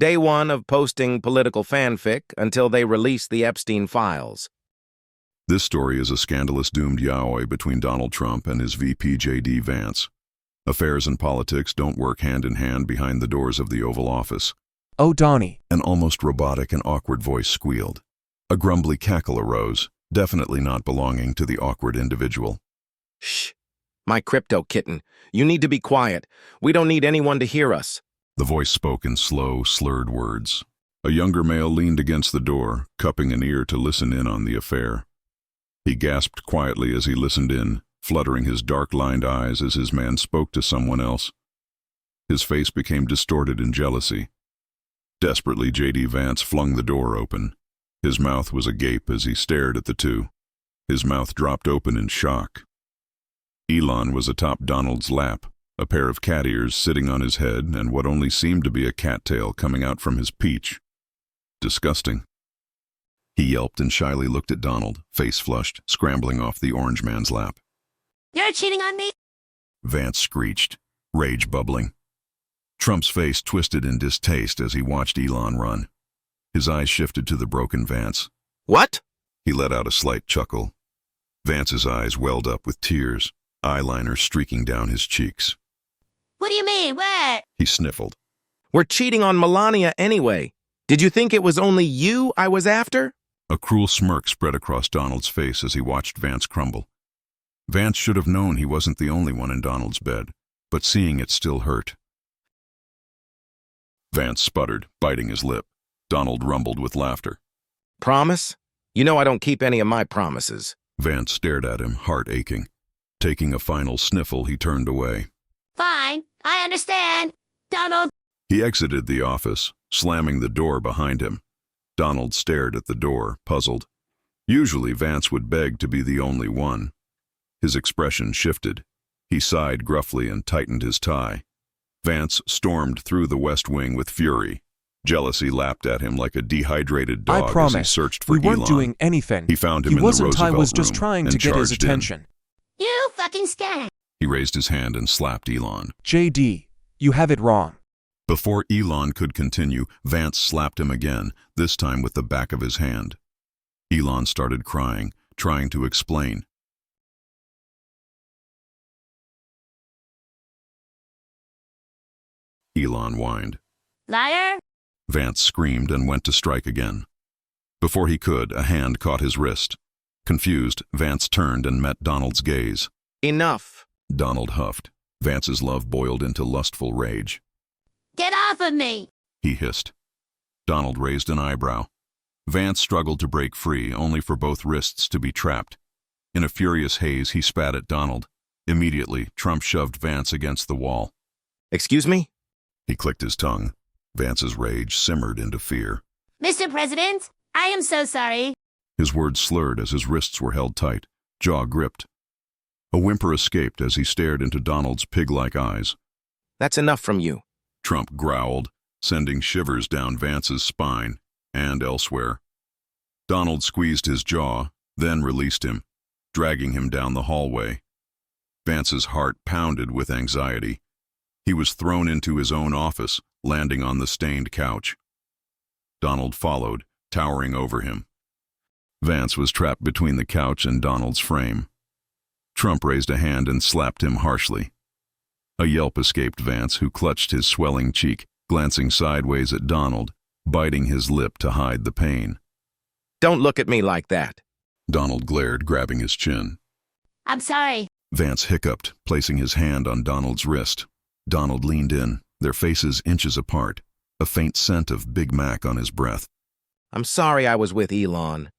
Day one of posting political fanfic until they release the Epstein files. This story is a scandalous doomed yaoi between Donald Trump and his VP J.D. Vance. Affairs and politics don't work hand in hand behind the doors of the Oval Office. Oh, Donnie. An almost robotic and awkward voice squealed. A grumbly cackle arose, definitely not belonging to the awkward individual. Shh. My crypto kitten. You need to be quiet. We don't need anyone to hear us. The voice spoke in slow, slurred words. A younger male leaned against the door, cupping an ear to listen in on the affair. He gasped quietly as he listened in, fluttering his dark-lined eyes as his man spoke to someone else. His face became distorted in jealousy. Desperately, J.D. Vance flung the door open. His mouth was agape as he stared at the two. His mouth dropped open in shock. Elon was atop Donald's lap, a pair of cat ears sitting on his head and what only seemed to be a cattail coming out from his peach. Disgusting. He yelped and shyly looked at Donald, face flushed, scrambling off the orange man's lap. You're cheating on me? Vance screeched, rage bubbling. Trump's face twisted in distaste as he watched Elon run. His eyes shifted to the broken Vance. What? He let out a slight chuckle. Vance's eyes welled up with tears, eyeliner streaking down his cheeks. What do you mean? What? He sniffled. We're cheating on Melania anyway. Did you think it was only you I was after? A cruel smirk spread across Donald's face as he watched Vance crumble. Vance should have known he wasn't the only one in Donald's bed, but seeing it still hurt. Vance sputtered, biting his lip. Donald rumbled with laughter. Promise? You know I don't keep any of my promises. Vance stared at him, heart aching. Taking a final sniffle, he turned away. Fine, I understand. Donald. He exited the office, slamming the door behind him. Donald stared at the door, puzzled. Usually Vance would beg to be the only one. His expression shifted. He sighed gruffly and tightened his tie. Vance stormed through the West Wing with fury. Jealousy lapped at him like a dehydrated dog I promise, as he searched for we weren't Elon. doing anything. He found him in the Roosevelt I was just room trying to and get his charged in. attention. You fucking scam. He raised his hand and slapped Elon. JD, you have it wrong. Before Elon could continue, Vance slapped him again, this time with the back of his hand. Elon started crying, trying to explain. Elon whined. Liar? Vance screamed and went to strike again. Before he could, a hand caught his wrist. Confused, Vance turned and met Donald's gaze. Enough. Donald huffed. Vance's love boiled into lustful rage. Get off of me! He hissed. Donald raised an eyebrow. Vance struggled to break free, only for both wrists to be trapped. In a furious haze, he spat at Donald. Immediately, Trump shoved Vance against the wall. Excuse me? He clicked his tongue. Vance's rage simmered into fear. Mr. President, I am so sorry. His words slurred as his wrists were held tight, jaw gripped. A whimper escaped as he stared into Donald's pig-like eyes. That's enough from you. Trump growled, sending shivers down Vance's spine and elsewhere. Donald squeezed his jaw, then released him, dragging him down the hallway. Vance's heart pounded with anxiety. He was thrown into his own office, landing on the stained couch. Donald followed, towering over him. Vance was trapped between the couch and Donald's frame. Trump raised a hand and slapped him harshly. A yelp escaped Vance, who clutched his swelling cheek, glancing sideways at Donald, biting his lip to hide the pain. Don't look at me like that. Donald glared, grabbing his chin. I'm sorry. Vance hiccuped, placing his hand on Donald's wrist. Donald leaned in, their faces inches apart, a faint scent of Big Mac on his breath. I'm sorry I was with Elon.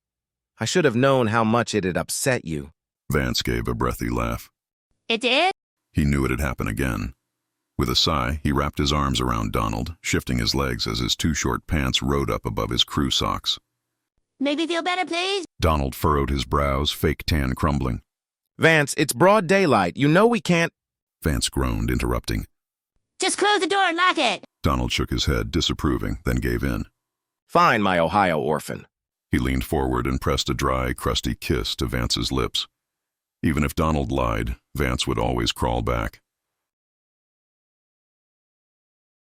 I should have known how much it'd upset you. Vance gave a breathy laugh. It did? He knew it'd happen again. With a sigh, he wrapped his arms around Donald, shifting his legs as his too short pants rode up above his crew socks. Make me feel better, please? Donald furrowed his brows, fake tan crumbling. Vance, it's broad daylight. You know we can't... Vance groaned, interrupting. Just close the door and lock it. Donald shook his head, disapproving, then gave in. Fine, my Ohio orphan. He leaned forward and pressed a dry, crusty kiss to Vance's lips. Even if Donald lied, Vance would always crawl back.